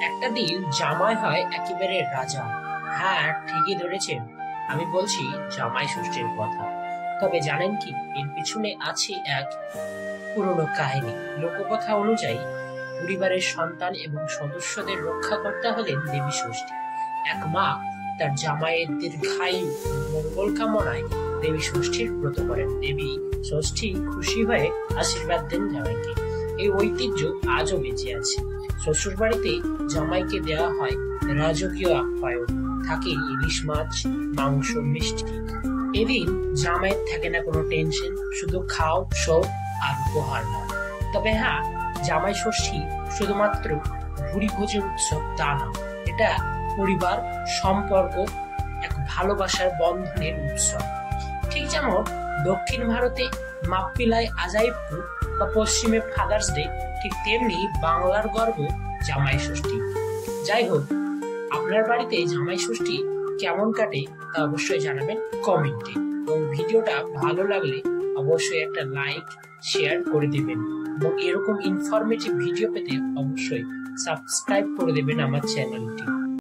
একটা দিন জামাই হয় একেবারে রাজা। হ্যাঁ, ঠিকই ধরেছেন, আমি বলছি জামাই ষষ্ঠীর কথা। তবে জানেন কি, এর পিছনে আছে এক পুরনো কাহিনী। লোককথা অনুযায়ী পরিবারের সন্তান এবং সদস্যদের রক্ষাকর্তা হলেন দেবী ষষ্ঠী। এক মা তার জামাইয়ের দীর্ঘায়ু ও মঙ্গল কামনায় দেবী ষষ্ঠীর ব্রত করেন। দেবী ষষ্ঠী খুশি হয়ে আশীর্বাদ দেন জামাইকে। এই ঐতিহ্য আজও বেঁচে আছে। শ্বশুর বাড়িতে জামাইকে দেওয়া হয় রাজকীয় আপ্যায়ন, থাকে ইলিশ মাছ, মাংস, মিষ্টি। এদিন জামাইয়ের থাকে না কোনো টেনশন, শুধু খাও, শোও আর উপহার নাও। তবে হ্যাঁ, জামাই ষষ্ঠী শুধুমাত্র ভুরি ভোজের উৎসব তা না, এটা পরিবার, সম্পর্ক, এক ভালোবাসার বন্ধনের উৎসব। ঠিক যেমন দক্ষিণ ভারতে মাপ্পিলাই আজাইপুর বা পশ্চিমে ফাদার্স ডে, ঠিক তেমনি বাংলার গর্ব জামাই ষষ্ঠী। যাই হোক, আপনার বাড়িতে জামাই ষষ্ঠী কেমন কাটে তা অবশ্যই জানাবেন কমেন্টে, এবং ভিডিওটা ভালো লাগলে অবশ্যই একটা লাইক, শেয়ার করে দিবেন, এবং এরকম ইনফরমেটিভ ভিডিও পেতে অবশ্যই সাবস্ক্রাইব করে দেবেন আমার চ্যানেলটি।